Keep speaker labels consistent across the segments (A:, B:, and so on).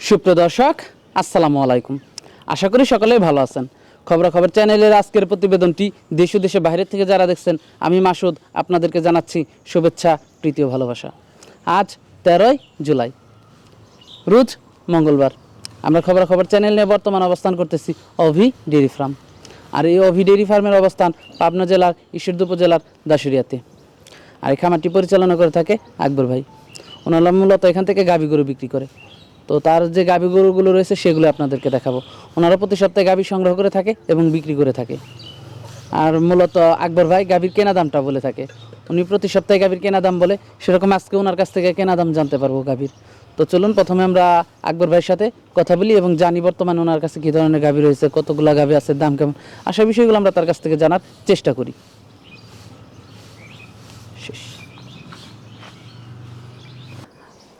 A: সুপ্রিয় দর্শক, আসসালামু আলাইকুম। আশা করি সকলেই ভালো আছেন। খবরাখবর চ্যানেলের আজকের প্রতিবেদনটি দেশ ও দেশের বাইরে থেকে যারা দেখছেন, আমি মাসুদ আপনাদেরকে জানাচ্ছি শুভেচ্ছা, প্রীতি ও ভালোবাসা। আজ 13ই জুলাই, রোজ মঙ্গলবার। আমরা খবরাখবর চ্যানেল নিয়ে বর্তমান অবস্থান করতেছি অভি ডেইরি ফার্ম। আর এই অভি ডেইরি ফার্মের অবস্থান পাবনা জেলার ঈশ্বরদী উপজেলার দাসুরিয়াতে। আর এই খামারটি পরিচালনা করে থাকে আকবর ভাই। ওনারা মূলত এখান থেকে গাভী গরু বিক্রি করে। তো তার যে গাভী গরুগুলো রয়েছে সেগুলো আপনাদেরকে দেখাবো। ওনারা প্রতি সপ্তাহে গাভী সংগ্রহ করে থাকে এবং বিক্রি করে থাকে। আর মূলত আকবর ভাই গাভীর কেনা দামটা বলে থাকে। উনি প্রতি সপ্তাহে গাভীর কেনা দাম বলে, সেরকম আজকে ওনার কাছ থেকে কেনা দাম জানতে পারবো গাভীর। তো চলুন প্রথমে আমরা আকবর ভাইয়ের সাথে কথা বলি এবং জানি বর্তমানে ওনার কাছে কী ধরনের গাভী রয়েছে, কতগুলো গাভী আছে, দাম কেমন, আসা বিষয়গুলো আমরা তার কাছ থেকে জানার চেষ্টা করি।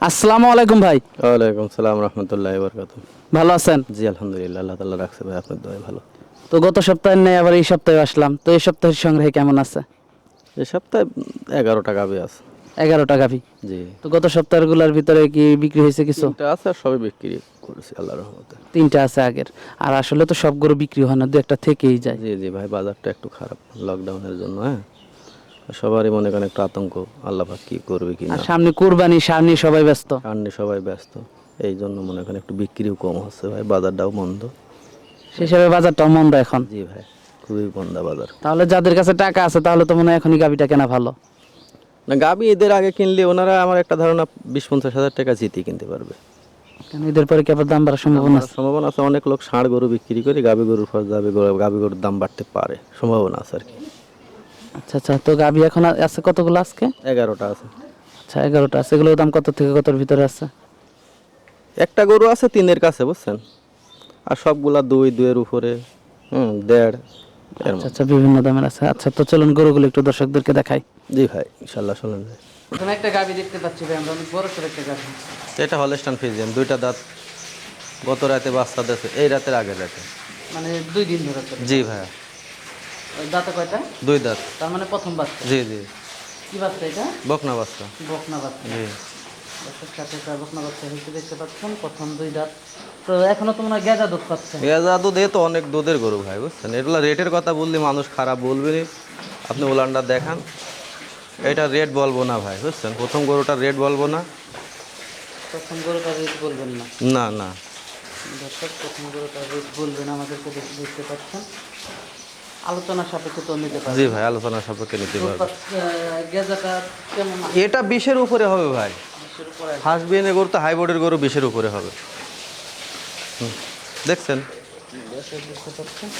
A: আসসালামু আলাইকুম ভাই।
B: ওয়ালাইকুম সালাম রহমতুল্লাহি বরকাতুহ।
A: ভালো আছেন?
B: জি আলহামদুলিল্লাহ, আল্লাহ তাআলা রাখছে ভাই, আপনার দোয়ায় ভালো।
A: তো গত সপ্তাহে নেই, আবার এই সপ্তাহে আসলাম। তো এই সপ্তাহের সংগ্রহে কেমন আছে?
B: এই সপ্তাহে 11টা গাভী আছে।
A: 11টা গাভী।
B: জি,
A: তো গত সপ্তাহগুলোর ভিতরে কি বিক্রি হয়েছে কিছু?
B: 3টা আছে আর সবই বিক্রি করেছি আল্লাহর রহমতে।
A: 3টা আছে আগের। আর আসলে তো সব গরু বিক্রি হয় না, দু একটা থেকেই যায়।
B: জি জি ভাই, বাজারটা একটু খারাপ লকডাউনের জন্য। হ্যাঁ, সবারই মনে করেন একটু আতঙ্ক, আল্লাহ পাক কি করবে কি
A: আর
B: না।
A: সামনে কুরবানি, সামনে সবাই ব্যস্ত।
B: সামনে সবাই ব্যস্ত, এই জন্য মনে করেন একটু বিক্রিও কম হচ্ছে ভাই, বাজারটাও মন্দ।
A: সেই হিসাবে বাজারটাও মন্দা এখন।
B: জি ভাই, খুবই মন্দা বাজার।
A: তাহলে যাদের কাছে টাকা আছে তাহলে তো মনে হয় এখনই গাভীটা কেনা ভালো।
B: না, গাভী ঈদের আগে কিনলে ওনারা আমার একটা ধারণা 20-50 হাজার টাকা জিতে কিনতে পারবে।
A: কারণ ঈদের পরে কি আবার দাম বাড়ার সম্ভাবনা আছে?
B: সম্ভাবনা আছে, অনেক লোক ষাঁড় গরু বিক্রি করে গাভী গরুর পর গাভী গরুর দাম বাড়তে পারে, সম্ভাবনা আছে আর কি।
A: আচ্ছা আচ্ছা, তো গাভী এখন আছে কতগুলো আজকে?
B: 11টা আছে।
A: আচ্ছা, 11টা আছে। এগুলোর দাম কত থেকে কতর ভিতরে আছে?
B: একটা গরু আছে 3-এর কাছে, বুঝছেন, আর সবগুলা 2-2-এর উপরে, 1.5 এর
A: আচ্ছা আচ্ছা, বিভিন্ন দামের আছে। আচ্ছা, তো চলুন গরুগুলো একটু দর্শকদেরকে দেখাই।
B: জি ভাই, ইনশাল্লাহ শুনেন ভাই।
A: প্রথমে একটা গাভী দেখতে পাচ্ছি ভাই আমরা, অনেক বড় সড়ো একটা গাভী।
B: এটা হলস্টাইন ফ্রিজিয়ান, 2টা দাঁত, গত রাতে বাচ্চা দিয়েছে, এই রাতের আগের রাতে।
A: মানে 2 দিন ধরে চলে।
B: জি ভাইয়া,
A: দাঁতে কয়টা?
B: 2 দাঁত।
A: তার মানে প্রথম বাচ্চা।
B: জি জি,
A: কি বাচ্চা এটা?
B: বকনা বাচ্চা।
A: বকনা বাচ্চা।
B: জি,
A: দর্শক সাথে একটা বকনা বাচ্চা হয়েছে দেখতে পাচ্ছেন, প্রথম 2 দাঁত। তো এখনো তো মনে হয় গেজা দুধ পাচ্ছে।
B: পেঁয়াজা দুধ, এ তো অনেক দুধের গরু ভাই, বুঝছেন। এগুলো রেটের কথা বললে মানুষ খারাপ বলবে, আপনি উলানটা দেখান। এটা রেট বলবো না ভাই, বুঝছেন, প্রথম গরুটা রেট বলবো না।
A: প্রথম গরুটা রেট বলবেন না?
B: না না,
A: দর্শক প্রথম গরুটা রেট বলবেন, আমাদেরকে দেখতে পাচ্ছেন। আলোচনা সাপেক্ষে তো নিতে পারবেন।
B: জি ভাই, আলোচনার সাপেক্ষে নিতে পারবো।
A: গেজাটা কেমন?
B: এটা 20-এর উপরে হবে ভাই।
A: 20-এর উপরে?
B: ফার্স্ট বিএনের গরু তো হাইবোর্ডের গরু 20-এর উপরে হবে। দেখছেন?
A: দর্শক দেখতে পাচ্ছেন,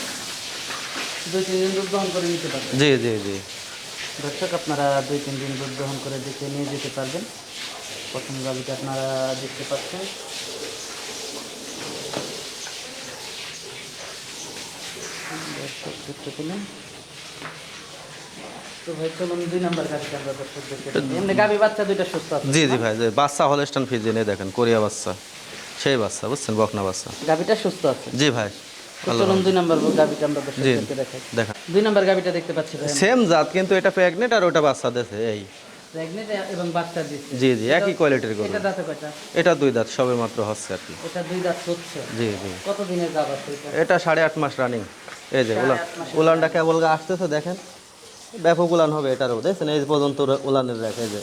A: 2-3 দিন দুধ দহন করে নিতে পারবেন।
B: জি জি জি,
A: দর্শক আপনারা 2-3 দিন দুধ দহন করে দেখে নিয়ে যেতে পারবেন। প্রথম গাভিটা আপনারা দেখতে পাচ্ছেন। দর্শক দেখতে পেলেন। তো ভাই চলুন 2 নাম্বার গাভিটা আমরা দর্শক দেখতে পাচ্ছি। এমনি গাভি বাচ্চা 2টা সুস্থ আছে?
B: জি জি ভাই, যে বাচ্চা হলস্টাইন ফ্রিজিয়ান, দেখেন কোরিয়া বাচ্চা, সেই বাচ্চা, বুঝছেন, বকনা বাচ্চা।
A: গাভিটা সুস্থ আছে?
B: জি ভাই,
A: তো চলুন 2 নাম্বার গাভিটা আমরা দর্শকদেরকে দেখাই।
B: দেখা
A: 2 নাম্বার গাভিটা দেখতে পাচ্ছি ভাই।
B: সেম জাত, কিন্তু এটা প্রেগনেন্ট আর ওটা বাচ্চা দিয়েছে, এই।
A: প্রেগনেন্ট এবং বাচ্চা দিচ্ছে?
B: জি জি, একই কোয়ালিটির গরু।
A: এটা দাঁতে কয়টা?
B: এটা 2 দাঁত, সবে মাত্র হচ্ছে আর কি।
A: এটা 2 দাঁত হচ্ছে?
B: জি জি,
A: কত দিনের গাভ আছে এটা?
B: এটা 8.5 মাস রানিং। এই যে
A: 8.5 মাসের
B: উলানটা কেবল আসতেছে, দেখেন, ব্যাপক উলান হবে এটারও, দেখছেন, এই পর্যন্ত উলানের রেখে, এই যে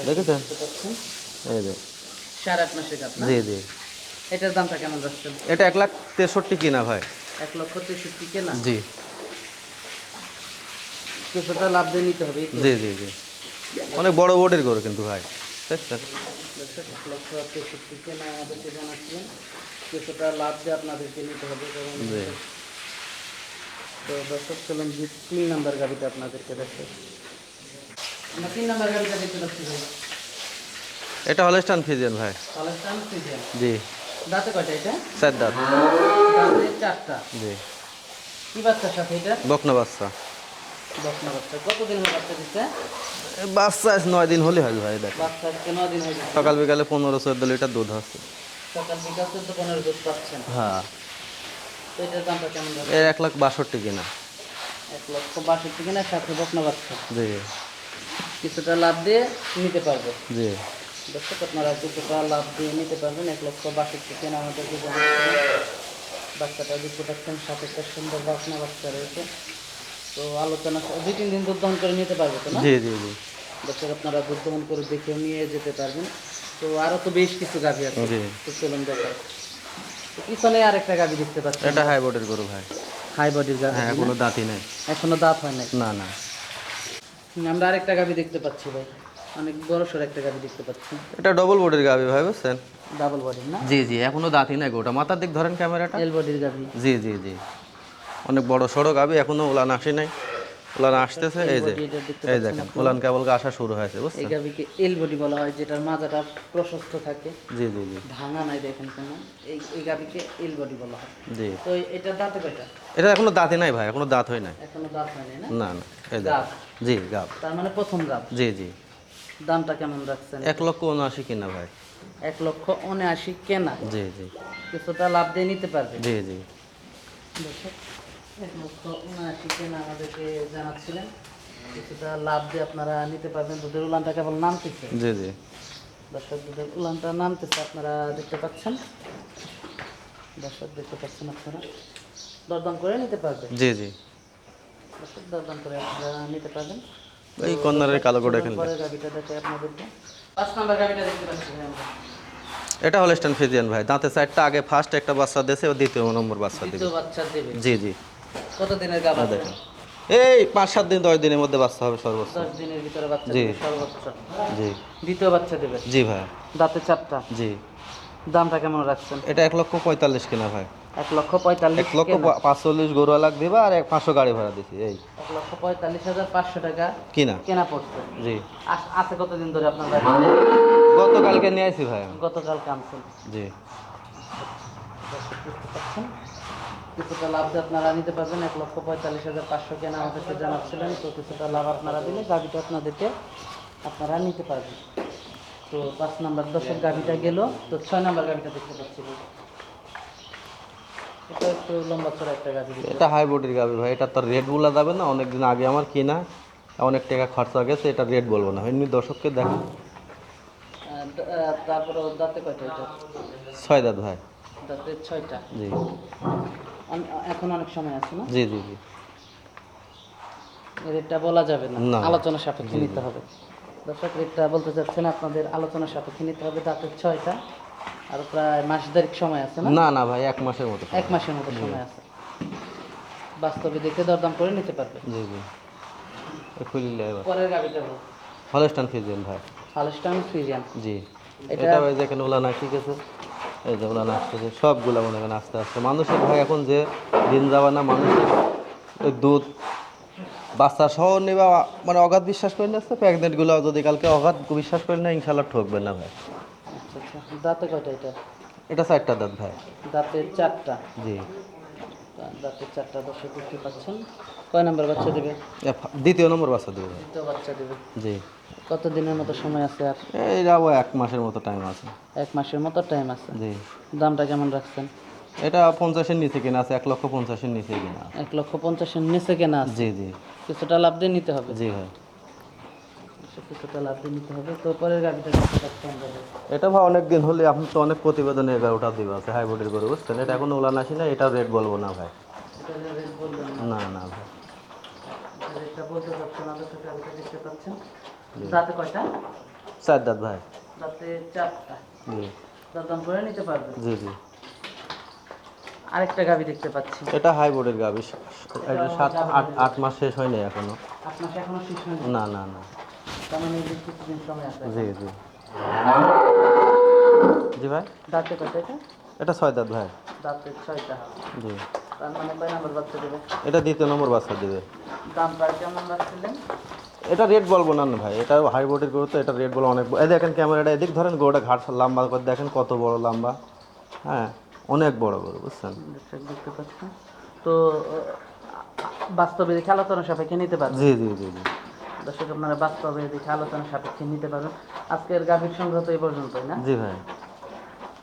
B: দেখেছেন, এই যে
A: 8.5 মাসের গাভ না?
B: জি জি।
A: এটার দামটা কেমন যাচ্ছে?
B: এটা 1,63,000 কিনা ভাই।
A: 1,63,000 কেনা?
B: জি
A: কিছুটা লাভ দিয়ে নিতে হবে।
B: জি জি জি, অনেক বড় বোর্ডের গরু কিন্তু ভাই, দেখছেন।
A: 1,63,000 কেনা আমাদেরকে জানাচ্ছিলেন, কিছুটা লাভ দিয়ে আপনাদেরকে নিতে হবে।
B: জি,
A: তো দর্শক চলুন 3 নাম্বার গাড়িটা আপনাদেরকে দেখতে। আমরা 3 নাম্বার গাড়িটা দেখতে পাচ্ছি ভাই।
B: এটা হলস্টাইন ফ্রিজিয়ান ভাই।
A: Holstein Friesian.
B: জি,
A: দাঁতে কয়টা এটা?
B: 4 দাঁত।
A: দাঁতে 4টা।
B: জি,
A: কি বাচ্চার সাথে এটা?
B: বকনা বাচ্চা।
A: বকনা বাচ্চা। কতদিন হলো বাচ্চা দিচ্ছে?
B: এই বাচ্চা আজ 9 দিন হলে হয় ভাই, দেখ,
A: বাচ্চা আজকে 9 দিন হয়ে গেছে।
B: সকাল বিকালে 15-14 লিটার দুধ আছে।
A: সকাল বিকাল 14-15 দুধ পাচ্ছেন।
B: হ্যাঁ,
A: তো এটার দামটা কেমন যাবে?
B: এর 1,62,000 কিনা।
A: 1,62,000 কিনা, সাথে বকনা বাচ্চা।
B: জি
A: কিছুটা লাভ দিয়ে নিতে পারবে।
B: জি,
A: দর্শক আপনারা কিছুটা লাভ দিয়ে নিতে পারবেন। 1,62,000 কেনা আমাদেরকে জানাচ্ছিলেন। বাচ্চাটা দেখতে পাচ্ছেন, সাথে একটা সুন্দর বাসনা বাচ্চা রয়েছে। তো আলোচনা 2-3 দিন দুধ দহন করে নিতে পারবে তো না?
B: জি জি জি
A: দর্শক আপনারা দুধ দহন করে দেখে নিয়ে যেতে পারবেন। তো আরও তো বেশ কিছু গাভী আছে,
B: জি।
A: তো চলুন দেখাই। তো পিছনে আরেকটা গাভী দেখতে পাচ্ছেন,
B: এটা হাই বোর্ডের গরু ভাই।
A: হাই বডির গাভী।
B: হ্যাঁ, এখনো দাঁতই নেই।
A: এখনো দাঁত হয় নাই।
B: না না,
A: আমরা আরেকটা গাভী দেখতে পাচ্ছি ভাই, অনেক বড় সড় একটা গাভী দেখতে পাচ্ছি,
B: এটা ডবল বোর্ডের গাবি ভাই, বুঝছেন?
A: ডাবল বডির না?
B: জি জি, এখনো দাঁতই নাই গোটা। মাথার দিক ধরেন ক্যামেরাটা।
A: এল বডির গাভী।
B: জি জি জি, অনেক বড় সড়ো গাবি, এখনো উলান আসে নাই। উলান আসতেছে, এই যে
A: এটা দেখতে
B: এই
A: পাচ্ছেন
B: দেখেন
A: আপনারা?
B: উলান কেবল আসা শুরু হয়েছে,
A: এই
B: বুঝছেন?
A: গাভীকে এল বডি বলা হয়, যেটার মাজাটা প্রশস্ত থাকে,
B: জি জি জি
A: ভাঙা নাই দেখেন কেন। এই গাভীকে এল বডি বলা হয়।
B: জি।
A: তো এটা দাঁতে কয়টা?
B: এটা এখনো দাঁতই নাই ভাই, এখনো দাঁত হয় নাই।
A: এখনো দাঁত হয়নি না?
B: না না, এই
A: গাব।
B: দেখেন। জি গাব।
A: তার মানে প্রথম গাব।
B: জি জি।
A: দামটা কেমন রাখছেন?
B: 1,79,000 কিনা ভাই।
A: 1,79,000 কেনা।
B: জি জি
A: কিছুটা লাভ দিয়ে নিতে পারবে।
B: জি জি
A: দর্শক, 1,79,000 কেনা আমাদেরকে জানাচ্ছিলেন। কিছুটা লাভ দিয়ে আপনারা নিতে পারবেন। দুধের উলানটা কেবল নামতেছে।
B: জি জি
A: দর্শক, দুধের উলানটা নামতেছে, আপনারা দেখতে পাচ্ছেন। দর্শক দেখতে পাচ্ছেন আপনারা, দরদাম করে নিতে পারবেন।
B: জি জি।
A: দর্শক, দরদাম করে আপনারা নিতে পারবেন।
B: এই কর্নারের কালো গোটা এখানে।
A: পরের গাভিটা দেখাই আপনাদেরকে। 5 নাম্বার গাভিটা দেখতে পাচ্ছি ভাই আমরা।
B: এটা হলস্টাইন ফ্রিজিয়ান ভাই, দাঁতে চারটা, আগে ফার্স্ট একটা বাচ্চা দিয়েছে, ও দ্বিতীয় নম্বর বাচ্চা দিবে।
A: দ্বিতীয় বাচ্চা দেবে।
B: জি জি।
A: কত দিনের গাভ আছে?
B: দেখেন এই 5-7 দিন 10 দিনের মধ্যে বাচ্চা হবে সর্বোচ্চ।
A: 10 দিনের ভিতরে বাচ্চা
B: জি।
A: দেবে সর্বোচ্চ।
B: জি
A: দ্বিতীয় বাচ্চা দেবে।
B: জি ভাই।
A: দাঁতে চারটা।
B: জি।
A: দামটা কেমন রাখছেন?
B: এটা 1,45,000 কিনা ভাই।
A: 1,45,000
B: 1,45,000 গরু লাখ দিবা, আর 500 গাড়ি ভাড়া দিছি এই
A: 1,45,500 টাকা
B: কিনা।
A: কেনা পড়ছে।
B: জি।
A: আছে কতদিন ধরে আপনার বাড়ি?
B: গতকালকে নিয়ে আসি ভাই আমি।
A: গতকাল কামছেন।
B: জি
A: বুঝতে পারছেন? কিছুটা লাভ দিয়ে আপনারা নিতে পারবেন। 1,45,500 কেনা আমাদেরকে জানাচ্ছিলেন। তো কিছুটা লাভ আপনারা দিলে গাভিটা আপনাদেরকে আপনারা নিতে পারবেন। তো 5 নাম্বার দর্শক গাভিটা গেল। তো 6 নাম্বার গাভিটা দেখতে পাচ্ছি। এটা একটু লম্বা চড়া একটা গাভি।
B: এটা হাই বোর্ডের গাবি ভাই, এটা তো রেট বলা যাবে না, অনেকদিন আগে আমার কিনা, অনেক টাকা খরচা গেছে, এটা রেট বলবো না। এমনি দর্শককে দেখেন।
A: তারপরে ওর দাঁতে কয়টা এটা?
B: 6 দাঁত ভাই।
A: দাঁতে 6টা।
B: জি
A: এখন অনেক সময় আছে না?
B: জি জি জি।
A: রেটটা বলা যাবে না,
B: না।
A: আলোচনা সাপেক্ষে নিতে হবে। দর্শক, রেটটা বলতে চাচ্ছেন আপনাদের আলোচনা সাপেক্ষে নিতে হবে। দাঁতে 6টা, আর প্রায় মাস দেড়েক সময় আছে না?
B: না না ভাই, 1 মাসের মতো।
A: 1 মাসের মতো সময় আছে। বাস্তবে দেখে দরদাম করে নিতে পারবে।
B: জি জি। খুলিলে এবার
A: পরের গাভিটা
B: হলস্টাইন ফ্রিজিয়ান ভাই।
A: Holstein Friesian.
B: জি।
A: এটা-
B: এটা ওই যেখানে ওলান ঠিক আছে, এই যে ওলান আসতেছে, সবগুলা মনে করেন আস্তে আস্তে। মানুষের ভাই এখন যে দিন যাবে না, মানুষের ওই দুধ বাচ্চা সহ নেবা, মানে অগাধ বিশ্বাস করে নিচ্ছে। প্রেগনেন্টগুলো যদি কালকে অগাধ বিশ্বাস করে না, ইনশাল্লাহ ঠকবে না ভাই।
A: আচ্ছা আচ্ছা, দাঁতে কয়টা এটা?
B: এটা 4টা দাঁত ভাই।
A: দাঁতে 4টা।
B: জি।
A: দাঁতে 4টা। দর্শক দেখতে পাচ্ছেন। কয় নাম্বার বাচ্চা দেবে?
B: দ্বিতীয় নম্বর বাচ্চা দেবে ভাই।
A: দ্বিতীয় বাচ্চা দেবে।
B: জি।
A: কত দিনের মতো সময় আছে আর?
B: এই যাবো 1 মাসের মতো টাইম আছে।
A: 1 মাসের মতো টাইম আছে।
B: জি।
A: দামটা কেমন রাখছেন?
B: এটা 50-এর নিচে কিনা আছে, 1,50,000-এর নিচে কিনা আছে।
A: 1,50,000 নিচে কেনা আছে।
B: জি জি
A: কিছুটা লাভ দিয়ে নিতে হবে।
B: জি ভাই।
A: কিছুটা লাভ দিয়ে নিতে হবে। তো পরের গাড়িটা দেখতে পাচ্ছেন আমরা।
B: এটা ভাই অনেক দিন হলে, আপনি তো অনেক প্রতিবেদনে এগারোটা দিবে আছে হাইব্রিডের গরু, বুঝছেন? এটা এখন ওলান আসি না, এটা রেট বলবো না ভাই।
A: এটা যে রেট বলবেন না।
B: না না ভাই।
A: এটা রেটটা বলতে পারছেন না। দর্শক, গাড়িটা দেখতে পাচ্ছেন। দাঁতে কয়টা?
B: 4 দাঁত ভাই।
A: দাঁতে 4টা।
B: জি
A: দাম করে নিতে পারবেন।
B: জি জি।
A: আরেকটা গাভি দেখতে পাচ্ছি।
B: এটা হাইব্রিডের গাবি। এটা 7-8 মাস শেষ হয়নি এখনো।
A: আপনাকে এখনো শেষ হয়নি?
B: না না না।
A: তার মানে এই যে কিছুদিন সময় আছে।
B: জি জি জি ভাই।
A: দাঁতে কয়টা এটা?
B: এটা 6 দাঁত ভাই।
A: দাঁতে 6টা।
B: জি।
A: তার মানে কয় নাম্বার বাচ্চা দেবে?
B: এটা দ্বিতীয় নম্বর বাচ্চা দেবে।
A: দামটা কেমন রাখছিলেন?
B: এটা রেট বলবো না ভাই, এটা হাইব্রিডের গরু তো, এটা রেট বলো অনেক। এই দেখেন ক্যামেরাটা এদিক ধরেন, গরুটা ঘাট লম্বা করে দেখেন, কত বড় লম্বা। হ্যাঁ, অনেক বড় গরু, বুঝছেন?
A: দেখতে পাচ্ছেন। তো বাস্তবে দেখে আলোচনা সাপেক্ষে নিতে পারবেন।
B: জি জি জি জি।
A: দর্শক, আপনারা বাস্তবে দেখে আলোচনা সাপেক্ষে নিতে পারবেন। আজকের গাভীর সংগ্রহ তো এই পর্যন্তই না?
B: জি ভাই।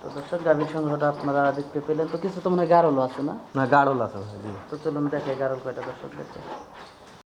A: তো দর্শক, গাভীর সংগ্রহটা আপনারা দেখতে পেলেন। তো কিছু তো মনে হয় গারলও আছে না?
B: না, গাড়ল আছে ভাই। জি।
A: তো চলুন দেখে গারল কয়টা দর্শক দেখে।